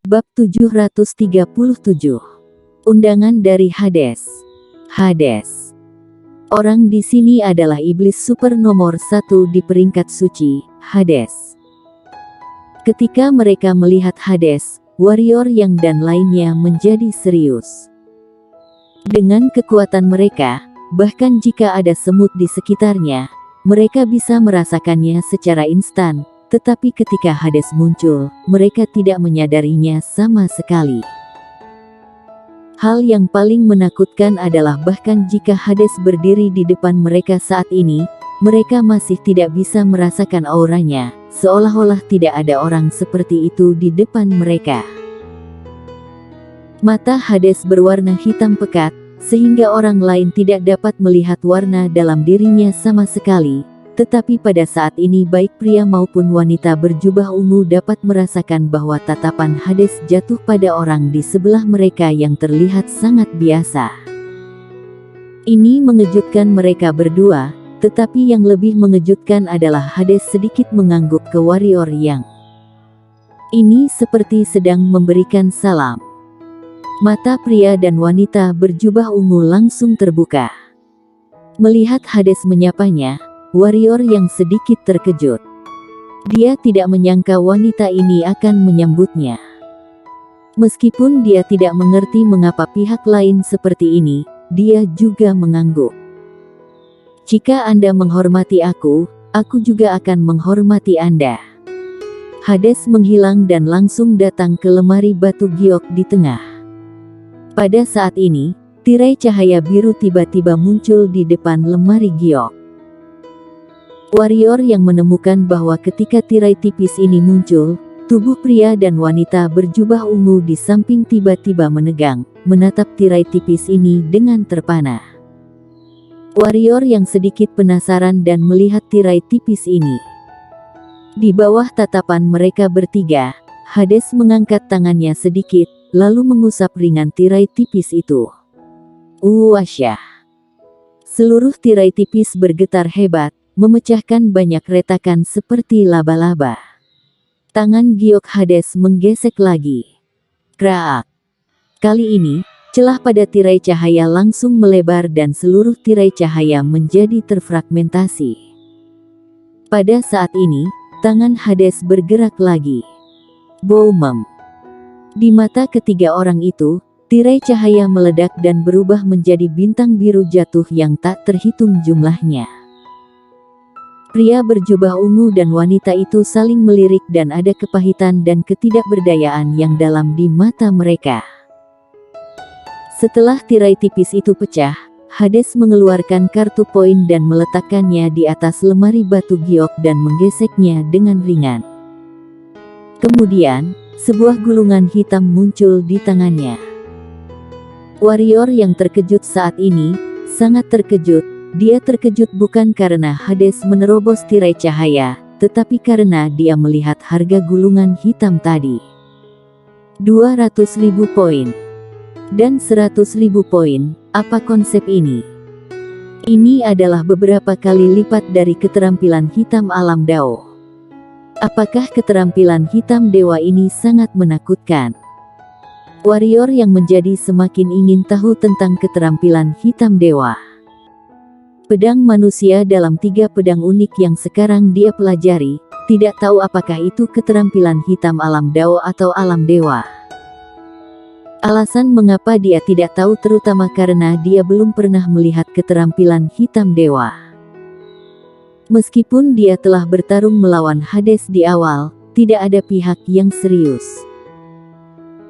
Bab 737. Undangan dari Hades. Hades. Orang di sini adalah iblis super nomor 1 di peringkat suci, Hades. Ketika mereka melihat Hades, warrior yang dan lainnya menjadi serius. Dengan kekuatan mereka, bahkan jika ada semut di sekitarnya, mereka bisa merasakannya secara instan. Tetapi ketika Hades muncul, mereka tidak menyadarinya sama sekali. Hal yang paling menakutkan adalah bahkan jika Hades berdiri di depan mereka saat ini, mereka masih tidak bisa merasakan auranya, seolah-olah tidak ada orang seperti itu di depan mereka. Mata Hades berwarna hitam pekat, sehingga orang lain tidak dapat melihat warna dalam dirinya sama sekali. Tetapi pada saat ini baik pria maupun wanita berjubah ungu dapat merasakan bahwa tatapan Hades jatuh pada orang di sebelah mereka yang terlihat sangat biasa. Ini mengejutkan mereka berdua, tetapi yang lebih mengejutkan adalah Hades sedikit mengangguk ke warrior yang ini seperti sedang memberikan salam. Mata pria dan wanita berjubah ungu langsung terbuka. Melihat Hades menyapanya, warrior yang sedikit terkejut. Dia tidak menyangka wanita ini akan menyambutnya. Meskipun dia tidak mengerti mengapa pihak lain seperti ini, dia juga mengangguk. Jika Anda menghormati aku juga akan menghormati Anda. Hades menghilang dan langsung datang ke lemari batu giok di tengah. Pada saat ini, tirai cahaya biru tiba-tiba muncul di depan lemari giok. Warrior yang menemukan bahwa ketika tirai tipis ini muncul, tubuh pria dan wanita berjubah ungu di samping tiba-tiba menegang, menatap tirai tipis ini dengan terpana. Warrior yang sedikit penasaran dan melihat tirai tipis ini. Di bawah tatapan mereka bertiga, Hades mengangkat tangannya sedikit, lalu mengusap ringan tirai tipis itu. Wasyah! Seluruh tirai tipis bergetar hebat, memecahkan banyak retakan seperti laba-laba. Tangan giok Hades menggesek lagi. Kraak. Kali ini, celah pada tirai cahaya langsung melebar dan seluruh tirai cahaya menjadi terfragmentasi. Pada saat ini, tangan Hades bergerak lagi. Boom. Di mata ketiga orang itu, tirai cahaya meledak dan berubah menjadi bintang biru jatuh yang tak terhitung jumlahnya. Pria berjubah ungu dan wanita itu saling melirik dan ada kepahitan dan ketidakberdayaan yang dalam di mata mereka. Setelah tirai tipis itu pecah, Hades mengeluarkan kartu poin dan meletakkannya di atas lemari batu giok dan menggeseknya dengan ringan. Kemudian, sebuah gulungan hitam muncul di tangannya. Warrior yang terkejut saat ini, sangat terkejut. Dia terkejut bukan karena Hades menerobos tirai cahaya, tetapi karena dia melihat harga gulungan hitam tadi. 200.000 poin. Dan 100.000 poin, apa konsep ini? Ini adalah beberapa kali lipat dari keterampilan hitam alam Dao. Apakah keterampilan hitam dewa ini sangat menakutkan? Warrior yang menjadi semakin ingin tahu tentang keterampilan hitam dewa. Pedang manusia dalam 3 pedang unik yang sekarang dia pelajari, tidak tahu apakah itu keterampilan hitam alam Dao atau alam dewa. Alasan mengapa dia tidak tahu terutama karena dia belum pernah melihat keterampilan hitam dewa. Meskipun dia telah bertarung melawan Hades di awal, tidak ada pihak yang serius.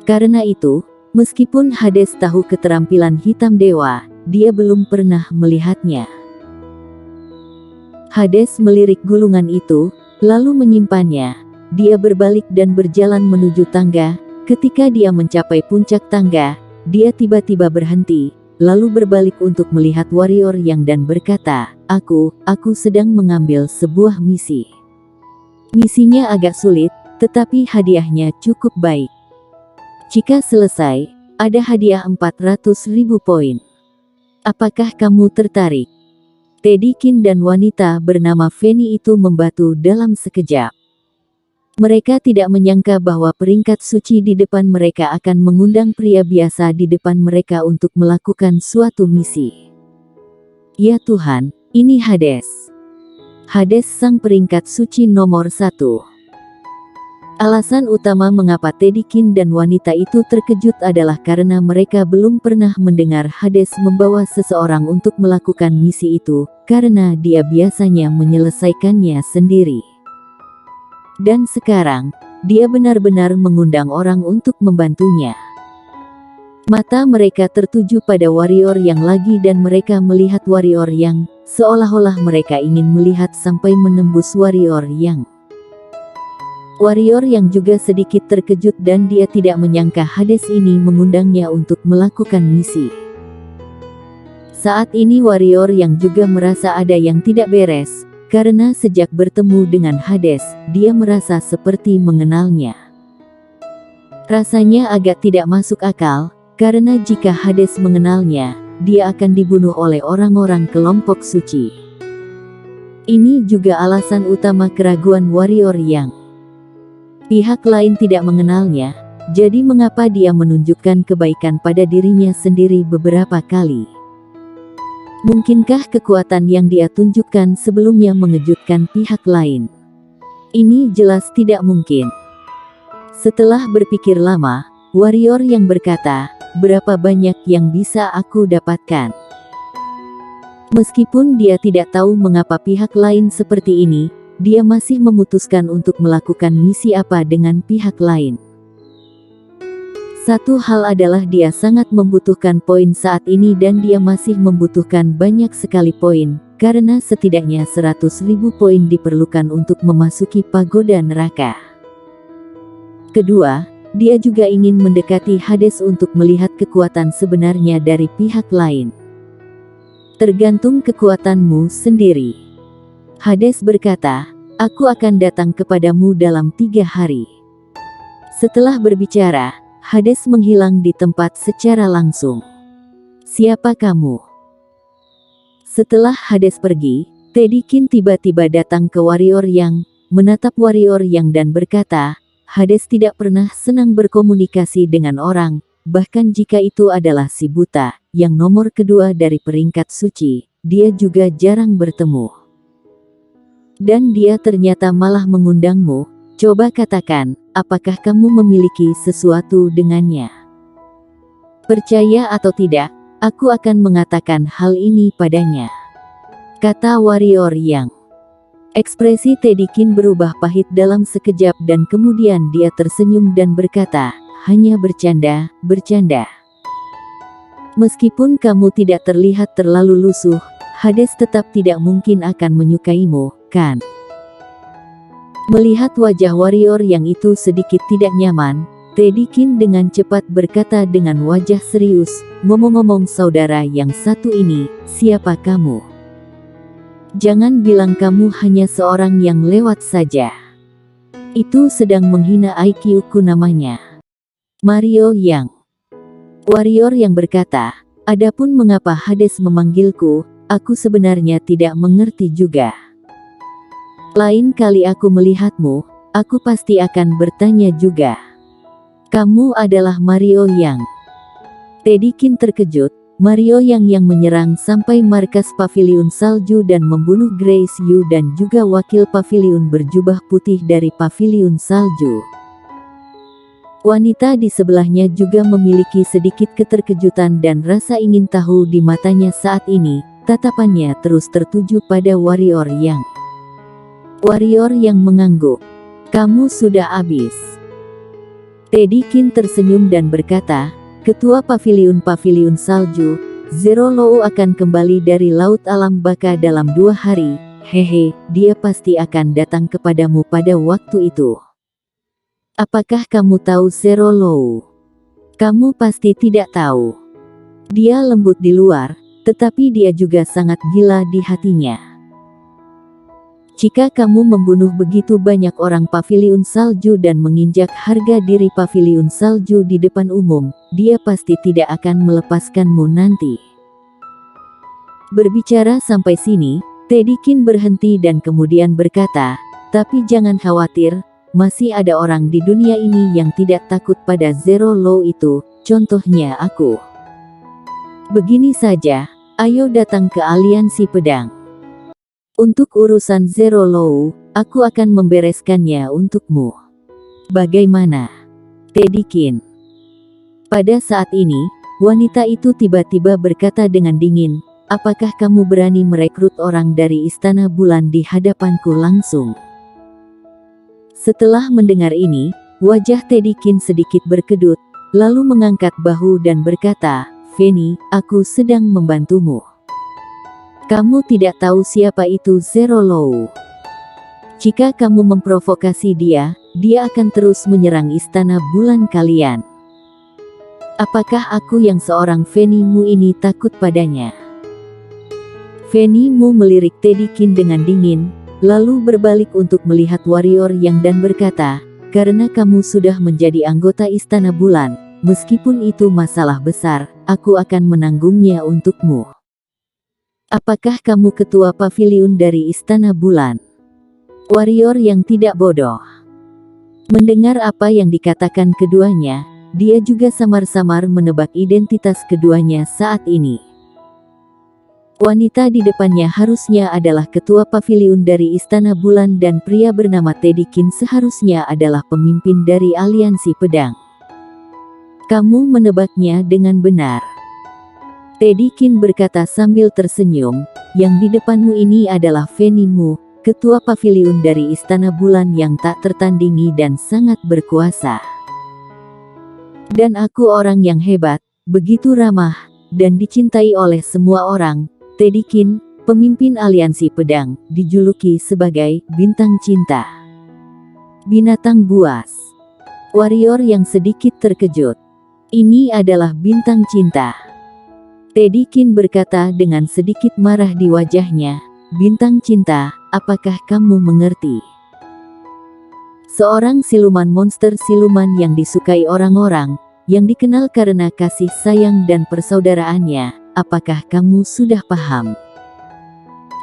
Karena itu, meskipun Hades tahu keterampilan hitam dewa, dia belum pernah melihatnya. Hades melirik gulungan itu, lalu menyimpannya. Dia berbalik dan berjalan menuju tangga. Ketika dia mencapai puncak tangga, dia tiba-tiba berhenti, lalu berbalik untuk melihat warrior yang dan berkata, Aku sedang mengambil sebuah misi. Misinya agak sulit, tetapi hadiahnya cukup baik. Jika selesai, ada hadiah 400.000 poin. Apakah kamu tertarik? Teddykin dan wanita bernama Fanny itu membatu dalam sekejap. Mereka tidak menyangka bahwa peringkat suci di depan mereka akan mengundang pria biasa di depan mereka untuk melakukan suatu misi. Ya Tuhan, ini Hades. Hades sang peringkat suci nomor 1. Alasan utama mengapa Tedekin dan wanita itu terkejut adalah karena mereka belum pernah mendengar Hades membawa seseorang untuk melakukan misi itu, karena dia biasanya menyelesaikannya sendiri. Dan sekarang, dia benar-benar mengundang orang untuk membantunya. Mata mereka tertuju pada warrior yang lagi dan mereka melihat warrior yang, seolah-olah mereka ingin melihat sampai menembus warrior yang juga sedikit terkejut dan dia tidak menyangka Hades ini mengundangnya untuk melakukan misi. Saat ini warrior yang juga merasa ada yang tidak beres, karena sejak bertemu dengan Hades, dia merasa seperti mengenalnya. Rasanya agak tidak masuk akal, karena jika Hades mengenalnya, dia akan dibunuh oleh orang-orang kelompok suci. Ini juga alasan utama keraguan warrior yang pihak lain tidak mengenalnya, jadi mengapa dia menunjukkan kebaikan pada dirinya sendiri beberapa kali? Mungkinkah kekuatan yang dia tunjukkan sebelumnya mengejutkan pihak lain? Ini jelas tidak mungkin. Setelah berpikir lama, warrior yang berkata, "Berapa banyak yang bisa aku dapatkan?" Meskipun dia tidak tahu mengapa pihak lain seperti ini, dia masih memutuskan untuk melakukan misi apa dengan pihak lain. Satu hal adalah dia sangat membutuhkan poin saat ini dan dia masih membutuhkan banyak sekali poin, karena setidaknya 100.000 poin diperlukan untuk memasuki pagoda neraka. Kedua, dia juga ingin mendekati Hades untuk melihat kekuatan sebenarnya dari pihak lain. Tergantung kekuatanmu sendiri. Hades berkata, "Aku akan datang kepadamu dalam 3 hari." Setelah berbicara, Hades menghilang di tempat secara langsung. "Siapa kamu?" Setelah Hades pergi, Tedekin tiba-tiba datang ke warrior yang, menatap warrior yang dan berkata, "Hades tidak pernah senang berkomunikasi dengan orang, bahkan jika itu adalah si buta, yang nomor kedua dari peringkat suci, dia juga jarang bertemu. Dan dia ternyata malah mengundangmu. Coba katakan, apakah kamu memiliki sesuatu dengannya? Percaya atau tidak, aku akan mengatakan hal ini padanya," kata warrior yang. Ekspresi Tedekin berubah pahit dalam sekejap dan kemudian dia tersenyum dan berkata, "Hanya bercanda, bercanda. Meskipun kamu tidak terlihat terlalu lusuh, Hades tetap tidak mungkin akan menyukaimu, kan?" Melihat wajah warrior yang itu sedikit tidak nyaman, Tedekin dengan cepat berkata dengan wajah serius, "Ngomong-ngomong saudara yang satu ini, siapa kamu? Jangan bilang kamu hanya seorang yang lewat saja. Itu sedang menghina IQ-ku namanya Mario Yang." Warrior yang berkata, "Adapun mengapa Hades memanggilku, aku sebenarnya tidak mengerti juga. Lain kali aku melihatmu, aku pasti akan bertanya juga. Kamu adalah Mario Yang." Tedekin terkejut. Mario yang menyerang sampai markas paviliun salju dan membunuh Grace Yu dan juga wakil paviliun berjubah putih dari paviliun salju. Wanita di sebelahnya juga memiliki sedikit keterkejutan dan rasa ingin tahu di matanya saat ini. Tatapannya terus tertuju pada warrior yang. Warrior yang mengangguk. "Kamu sudah habis." Tedekin tersenyum dan berkata, "Ketua paviliun salju, Zero Lou akan kembali dari Laut Alam Baka dalam 2 hari, hehe, dia pasti akan datang kepadamu pada waktu itu." "Apakah kamu tahu Zero Lou?" "Kamu pasti tidak tahu. Dia lembut di luar, tetapi dia juga sangat gila di hatinya. Jika kamu membunuh begitu banyak orang paviliun salju dan menginjak harga diri paviliun salju di depan umum, dia pasti tidak akan melepaskanmu nanti." Berbicara sampai sini, Tedekin berhenti dan kemudian berkata, "Tapi jangan khawatir, masih ada orang di dunia ini yang tidak takut pada Zero Law itu, contohnya aku. Begini saja, ayo datang ke aliansi pedang. Untuk urusan Zero Law, aku akan membereskannya untukmu. Bagaimana? Tedekin. Pada saat ini, wanita itu tiba-tiba berkata dengan dingin, apakah kamu berani merekrut orang dari Istana Bulan di hadapanku langsung? Setelah mendengar ini, wajah Tedekin sedikit berkedut, lalu mengangkat bahu dan berkata, Fanny, aku sedang membantumu. Kamu tidak tahu siapa itu Zero Law. Jika kamu memprovokasi dia akan terus menyerang Istana Bulan kalian. Apakah aku yang seorang Fanny Mu ini takut padanya? Fanny Mu melirik Tedekin dengan dingin, lalu berbalik untuk melihat warrior yang dan berkata, karena kamu sudah menjadi anggota Istana Bulan, meskipun itu masalah besar, aku akan menanggungnya untukmu. Apakah kamu ketua pavilion dari Istana Bulan? Warrior yang tidak bodoh. Mendengar apa yang dikatakan keduanya, dia juga samar-samar menebak identitas keduanya saat ini. Wanita di depannya harusnya adalah ketua pavilion dari Istana Bulan dan pria bernama Tedekin seharusnya adalah pemimpin dari aliansi pedang. Kamu menebaknya dengan benar. Tedekin berkata sambil tersenyum, yang di depanmu ini adalah Fanny Mu, ketua pavilion dari Istana Bulan yang tak tertandingi dan sangat berkuasa. Dan aku orang yang hebat, begitu ramah, dan dicintai oleh semua orang. Tedekin, pemimpin aliansi pedang, dijuluki sebagai bintang cinta. Binatang buas. Warrior yang sedikit terkejut. Ini adalah bintang cinta. Tedekin berkata dengan sedikit marah di wajahnya, bintang cinta, apakah kamu mengerti? Seorang siluman monster siluman yang disukai orang-orang, yang dikenal karena kasih sayang dan persaudaraannya. Apakah kamu sudah paham?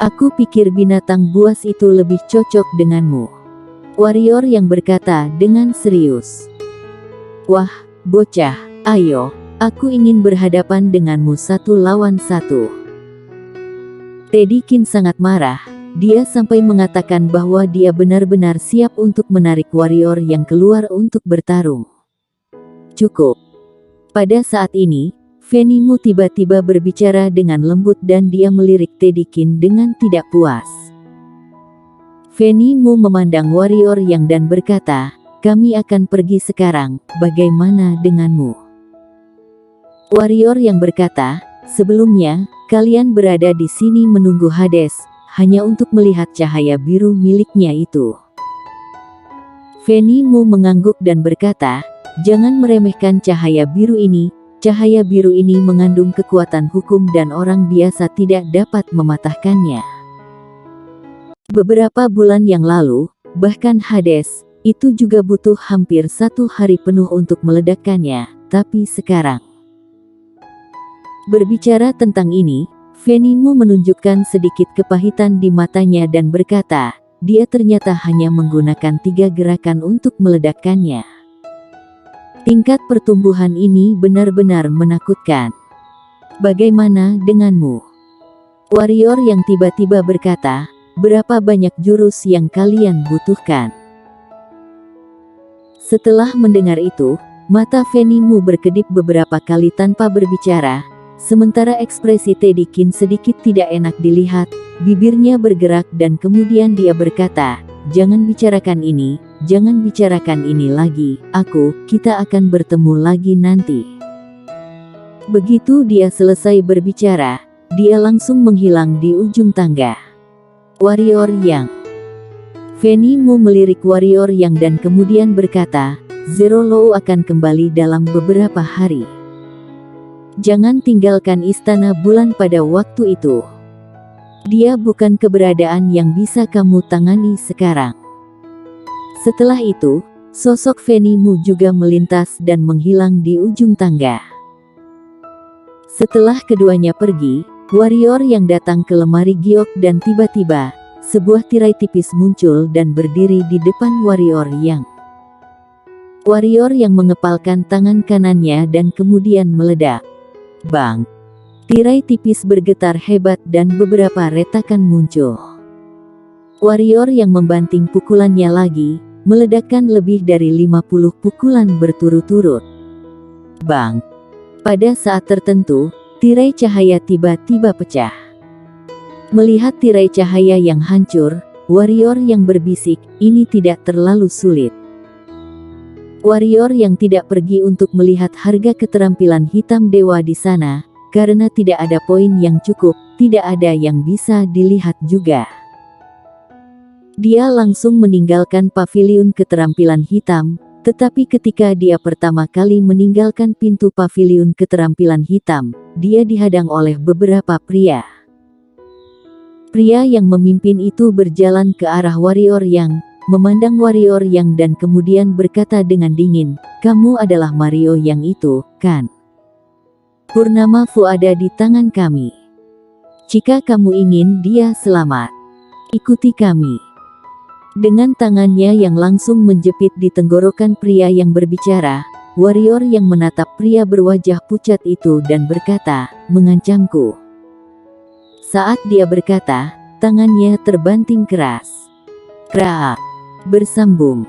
Aku pikir binatang buas itu lebih cocok denganmu. Warrior yang berkata dengan serius. Wah, bocah, ayo, aku ingin berhadapan denganmu 1 lawan 1. Tedekin sangat marah, dia sampai mengatakan bahwa dia benar-benar siap untuk menarik warrior yang keluar untuk bertarung. Cukup. Pada saat ini, Fanny Mu tiba-tiba berbicara dengan lembut dan dia melirik Tedekin dengan tidak puas. Fanny Mu memandang warrior yang dan berkata, kami akan pergi sekarang, bagaimana denganmu? Warrior yang berkata, sebelumnya, kalian berada di sini menunggu Hades, hanya untuk melihat cahaya biru miliknya itu. Fanny Mu mengangguk dan berkata, jangan meremehkan cahaya biru ini. Cahaya biru ini mengandung kekuatan hukum dan orang biasa tidak dapat mematahkannya. Beberapa bulan yang lalu, bahkan Hades, itu juga butuh hampir 1 hari penuh untuk meledakkannya, tapi sekarang. Berbicara tentang ini, Fanny Mu menunjukkan sedikit kepahitan di matanya dan berkata, dia ternyata hanya menggunakan 3 gerakan untuk meledakkannya. Tingkat pertumbuhan ini benar-benar menakutkan. Bagaimana denganmu? Warrior yang tiba-tiba berkata, berapa banyak jurus yang kalian butuhkan? Setelah mendengar itu, mata Fanny Mu berkedip beberapa kali tanpa berbicara, sementara ekspresi Tedekin sedikit tidak enak dilihat, bibirnya bergerak dan kemudian dia berkata, jangan bicarakan ini. Jangan bicarakan ini lagi, kita akan bertemu lagi nanti. Begitu dia selesai berbicara, dia langsung menghilang di ujung tangga. Warrior yang. Fanny Mu melirik warrior yang dan kemudian berkata, Zero Law akan kembali dalam beberapa hari. Jangan tinggalkan Istana Bulan pada waktu itu. Dia bukan keberadaan yang bisa kamu tangani sekarang. Setelah itu, sosok Fanny Mu juga melintas dan menghilang di ujung tangga. Setelah keduanya pergi, warrior yang datang ke lemari giok dan tiba-tiba, sebuah tirai tipis muncul dan berdiri di depan warrior yang mengepalkan tangan kanannya dan kemudian meledak. Bang! Tirai tipis bergetar hebat dan beberapa retakan muncul. Warrior yang membanting pukulannya lagi, meledakkan lebih dari 50 pukulan berturut-turut. Bang! Pada saat tertentu, tirai cahaya tiba-tiba pecah. Melihat tirai cahaya yang hancur, warrior yang berbisik, ini tidak terlalu sulit. Warrior yang tidak pergi untuk melihat harga keterampilan hitam dewa di sana, karena tidak ada poin yang cukup, tidak ada yang bisa dilihat juga. Dia langsung meninggalkan paviliun keterampilan hitam, tetapi ketika dia pertama kali meninggalkan pintu paviliun keterampilan hitam, dia dihadang oleh beberapa pria. Pria yang memimpin itu berjalan ke arah warrior yang memandang warrior yang dan kemudian berkata dengan dingin, "Kamu adalah Mario yang itu, kan? Purnama Fu ada di tangan kami. Jika kamu ingin dia selamat, ikuti kami." Dengan tangannya yang langsung menjepit di tenggorokan pria yang berbicara, warrior yang menatap pria berwajah pucat itu dan berkata, "Mengancamku." Saat dia berkata, tangannya terbanting keras. Kraak! Bersambung.